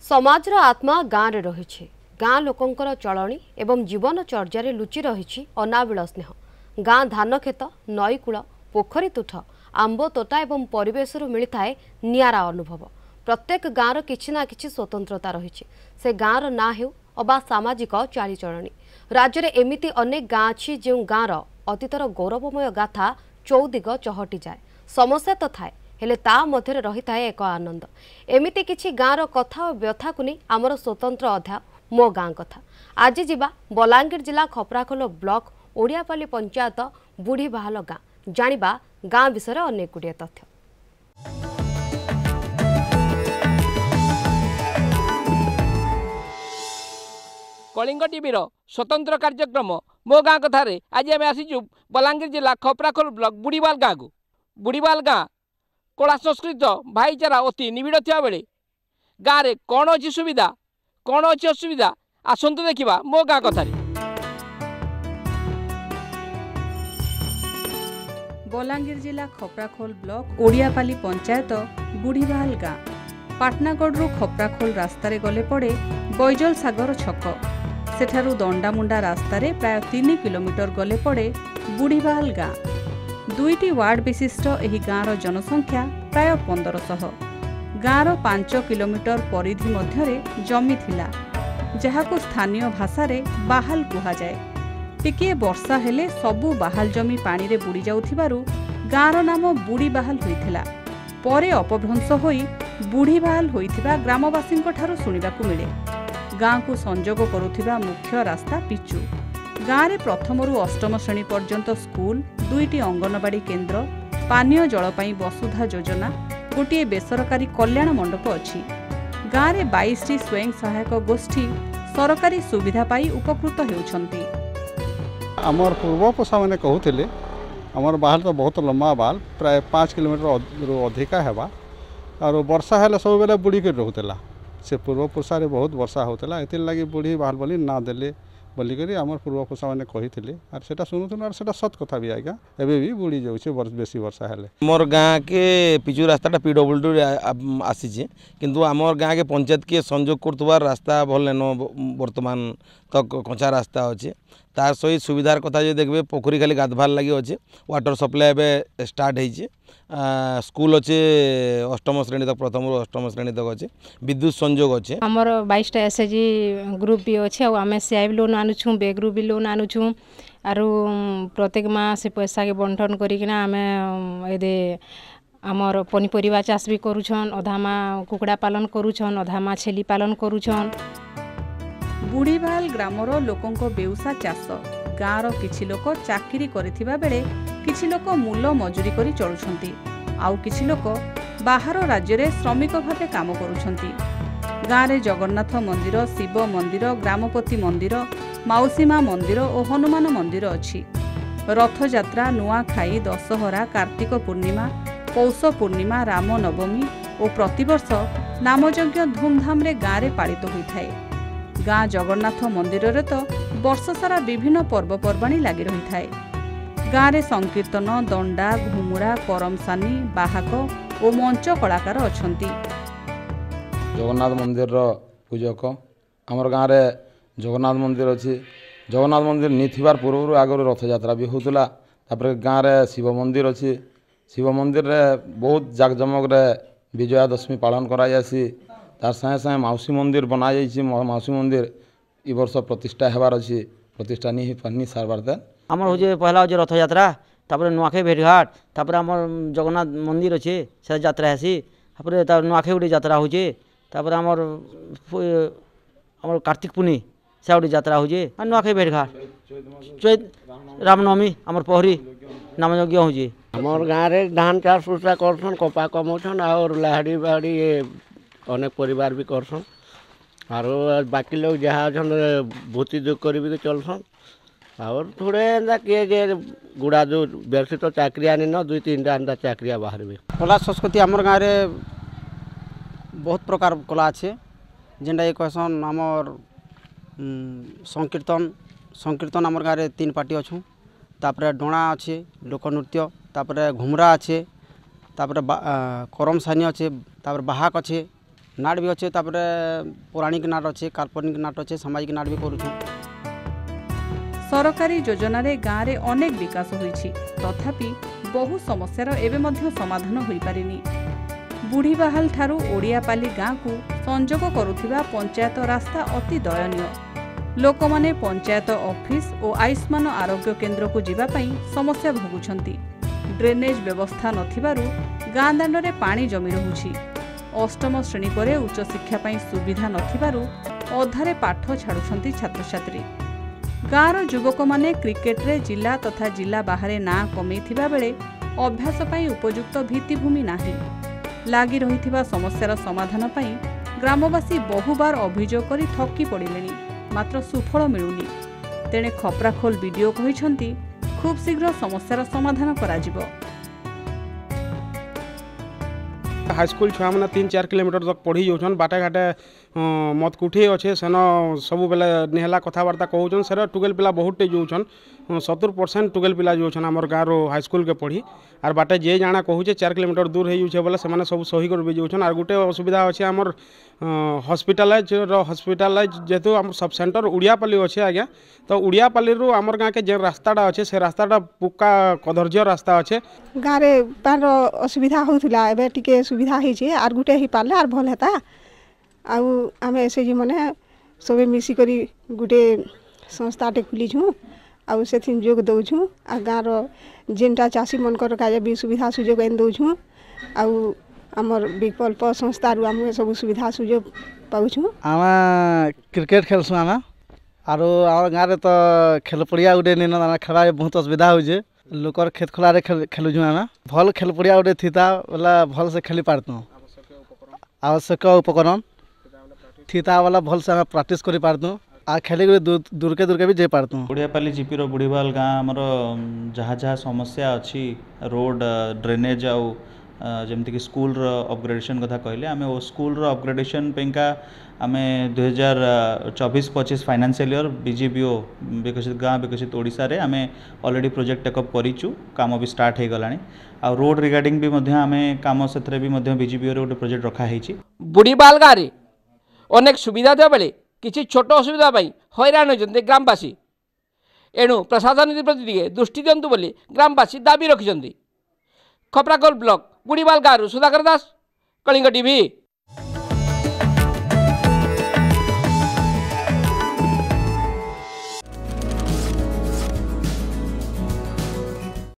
समाजर आत्मा गाँव में रही गाँ लोकंकर चलनी एवं जीवनचर्या लुचि रही अनाबिल स्नेह। गाँ धान खेत नईकूल पोखरी तुठ आंब तोटा एवं परिवेश मिलता है नियारा अनुभव। प्रत्येक गाँवर किछि ना किछि स्वतंत्रता रही से गाँवर ना हेउ अबा सामाजिक चालीचलनी। राज्य में एमिति अनेक गाँ अच्छी जो गाँवर अतीतर गौरवमय गाथा चौदिग चहटी जाए। समस्या तो थाए हेले ता मध्य रही थाए एक आनंद। एमिति किछि गाँवर कथा और व्यथा को नहीं आमर स्वतंत्र अध्याय मो गाँ कथा। आज जीवा बलांगीर जिला खपराखोल ब्लॉक ओडियापाली पंचायत बुढ़ी बाहाल गाँ जानिबा गाँ विषय अनेक गुड़िए तथ्य। कलिंग टीवीर स्वतंत्र कार्यक्रम मो गाँ कथार आज आम आसीचु बलांगीर जिला खपराखोल ब्लॉक बुढ़ीबाल गाँ को। बुढ़ीबाल गाँ कला संस्कृत भाईचारा अति निबिड़ थिया बेले गाँव में कौन अच्छी सुविधा कौन अच्छी असुविधा आसतु देखा मो गाँ कथार। बलांगीर जिला खपराखोल ब्लॉक ओडियापाली पंचायत बुढ़ीबाल गाँ पाटनागढ़ खपराखोल रास्तार गले पड़े बैजल सागर छक। सेठारु दंडामुंडा रास्तार प्राय 3 किलोमीटर गले पड़े बुढ़ीबाल गाँ। 2टी वार्ड विशिष्ट एही गाँर जनसंख्या प्राय 1500। गाँर 5 किलोमीटर परिधि मध्यरे जमी थिला जहाको स्थानीय भाषा रे बाहाल कुहा जाए। टिके वर्षा हेले सबु बाहाल जमी पानी रे बुड़ी जाउथिबारु गाँर नाम बुढ़ी बाहाल होइथिला। परे अपभ्रंश होई बुढ़ी बाहाल होइथिबा ग्रामवासींक ठारु सुनिबाकु मिले। गाँ को संजोग करुथिबा मुख्य रास्ता पिचु। गाँव में प्रथमरु अष्टम श्रेणी पर्यंत स्कूल 2टी अंगनवाड़ी केन्द्र पानीय जल पाई वसुधा योजना गोटे बेसरकारी कल्याण मंडप अच्छी। गाँव में 22टी स्वयं सहायक गोष्ठी सरकारी सुविधा पाई उपकृत होउछंती। आमर पूर्वपुषा मैंने कहते आमर बाहाल तो बहुत लंबा बाल प्राय 5 किलोमीटर अधिका है और वर्षा है सब बेले बुड़ी कर रोला से पूर्वपुषा बहुत वर्षा होता है लगी बुढ़ी बाहाल बोली ना देले बोलिकी आमर पूर्वपुषा मैंने कही और सेटा शुणुन और सेटा सत कथा भी आज्ञा एवं भी बुड़ी जाऊे बेसी वर्षा है। मोर गाँ के पिचु रास्ता PWD आसी किंतु आमर गाँ के पंचायत के संजोग कर रास्ता भल न बर्तमान तक कच्चा रास्ता अच्छे। तार सहित सुविधार कथा जो देखिए पोखरी खाली गाधवार लगी अच्छे वाटर सप्लाई एवं स्टार्ट हो स्कूल अच्छे अष्टम श्रेणी तक प्रथम अष्टम श्रेणी तक अच्छे विद्युत संजोग अच्छे। आमर 22टा एसएचजी ग्रुप भी अच्छे और आम सीआईब लोन आनुछू बेग्रु भी लोन आनुछू आरु प्रत्येक मास से पैसा के बंटन करिकिना आम एदे आमर पनीपरिया चाष भी करूछन अधा माँ कुकुड़ा पालन करूछन अधा माँ छेली पालन करूछन। बुढ़ीबाल ग्रामर लोकंक बेउसा चाष गाँर किछि लोक चाकरी करिथिबा बेले किछि लोक मूल मजूरी करी चलुछंती आउ किछि लोक बाहर राज्य रे श्रमिक भावे काम करूछंती। गाँव रे जगन्नाथ मंदिर शिव मंदिर ग्रामपति मंदिर माउसीमा मंदिर और हनुमान मंदिर अच्छी। रथ यात्रा नुआखाई दशहरा कार्तिक पूर्णिमा पौष पूर्णिमा रामनवमी और प्रतिवर्ष नामयज्ञ धूमधाम रे गाँव रे पालित होइथाय। गाँ जगन्नाथ मंदिर रे तो वर्ष सारा विभिन्न पर्वपर्वाणी लगी रही थाए। गाँव रे संकीर्तन दंडा घुमुरा करमसानी बाहाक और मंच कलाकार अछंती। जगन्नाथ मंदिर पूजक आमर गाँव रे जगन्नाथ मंदिर अच्छी। जगन्नाथ मंदिर नहीं थिबार पूर्व आगर रथ यात्रा भी होता। तापर गाँव रे शिव मंदिर अच्छी। शिव मंदिर रे बहुत जाकजमक रे विजया दशमी पालन करा जासी। तार सागे सागे माउसी मंदिर बना जाइए माउसी मंदिर इ वर्ष प्रतिष्ठा हेबार अच्छी प्रतिष्ठा नहीं पानी सारबार देन आमर हो पहला हो रथ यात्रा तापर नुआखाई भेटघाट तापर आमर जगन्नाथ मंदिर अच्छे से यात्रा हेसी तापर नुआखाई गोटे यात्रा होचे तापर आमर कार्तिक पूर्णी से गोटे यात्रा होचे नुआखाई भेटघाट चैत रामनवमी आमर पहरी नामयज्ञ होचे। आमर गाँव रे धान चाष उषा करछन कपा कमौछन और लाहड़ी बाड़ी अनेक परिवार भी करछन और बाकी लोग जहाँ अच्छा भूति दुख कर भी चलसन और थोड़े एंता किए गुड़ा जो बेसी तो चाकरी आनी न 2-3टा एंता चाकरिया बाहर भी। कला संस्कृति आमर गाँव रे बहुत प्रकार कला अच्छे जेनटा कहसन आमर संकीर्तन आमर गाँव रे 3 पार्टी अच्छू तापर डोणा अच्छे लोकनृत्य तापर घुमरा अच्छे तापर करमसानी अच्छे तापर बाहाक अच्छे नाट भी अच्छे पौराणिक नाट अच्छे काल्पनिक नाट अच्छे सामाजिक नाट भी करूँ। सरकारी योजन गाँव में अनेक विकास होईछि तथापि बहु समस्यार एबे मध्य समाधान होई पारिनी। बुढ़ीबाहाल ठारू ओडियापाली गाँव को संजोग करुथिबा पंचायत रास्ता अति दयनीय। लोक माने पंचायत ऑफिस और आयुष्मान आरोग्य केन्द्र को जीवा पई समस्या भोगुछंती। ड्रेनेज व्यवस्था नथिबारु गाँ दांडरे पानी जमी रहुछि। अष्टम श्रेणी परे उच्च शिक्षा पई सुविधा नथिबारु अधारे पाठ छाड़ुछंती छात्र छात्री। गाँवर युवक माने क्रिकेट रे जिला तथा जिला बाहरे ना कमेइथिबा बेले अभ्यास पई उपयुक्त भित्तिभूमि नाही। लागी रहिथिबा समस्यार समाधान पई ग्रामवासी बहुबार अभियोग करी थकी पड़िलेनी मात्र सुफल मिलुनी। तेणे खप्राखोल वीडियो कहिसंती खूब शीघ्र समस्यार समाधान कराजिबो। हाईस्कूल छुआ मैंने 3-4 किलोमीटर तक पढ़ी जाऊन बाटे घाटे मत कुठी अच्छे सेन सब बेले निहला कथबार्ता कहून से 12 पिला बहुत जाऊन 70% 12 पिला जाऊन आम गाँव रो हाईस्कूल के पढ़ी आर बाटे जे जाना कहूचे 4 किलोमीटर दूर हो जाऊे बोले से सब सही कर भी जाऊन। आर गोटे असुविधा अच्छे आमर हॉस्पिटलाइज जेहेतु आम सब सेंटर उड़ियापाली अच्छे आज्ञा तो उड़ियापाली आमर गाँव के जे रास्ताटा अच्छे से रास्ताटा पुक्का कदर्ज्य रास्ता अच्छे। गाँव में तार असुविधा होता एवं टी सुविधा होती आर गोटे हो पारे आर भल होता आम एस एच जी मैंने सब मिसिक गोटे संस्थाटे खोलीछूँ आउ से जोग दौछूँ आ गाँव जेनटा चाषी मनकर का भी सुविधा सुजोग आन दौछूँ आउ आमर विकल्प संस्था आम सब सुविधा सुजोग पाऊँ। आम क्रिकेट खेलसुँ आम आरो आम गाँव में तो खेल पड़िया गोटे नहीं खेल बहुत असुविधा हो लोकर खेत खोलारे खेलुँ आम भल खेल पड़िया गोटे थीता बोला भल से खेली पारतु आवश्यक उपकरण थीता वाला भल से आम प्राक्ट कर पारतु आ खेल दूर के भी जे पारतु। ओडियापाली जीपी रो बुढ़ीबाल गाँव आमर जहाँ जहाँ समस्या अच्छी रोड ड्रेनेज आउ जमती कि स्कूल अपग्रेडेशन कथा कहले आम ओ स्कूल अपग्रेडेशन पेंका आम 2024-25 फाइनेंशियल ईयर बीजीबीओ विकसित गाँव विकसित ओडिशा रे आम ऑलरेडी प्रोजेक्ट टेकअप करिचु काम भी स्टार्ट हो गलानी आ रोड रिगार्डिंग भी मध्य आम काम से भी बीजीबीओ रे गोटे प्रोजेक्ट रखा है। बुढ़ीबाल गाँव में अनेक सुविधा था बेले किसी छोट असुविधा हैरान होते ग्रामवासी एणु प्रशासन प्रति दृष्टि दिंतु बोली ग्रामवासी दाबी रखिंट। खप्राखोल ब्लॉक बुढ़ीबाल गाँव सुधाकर दास, कलिंग टीवी।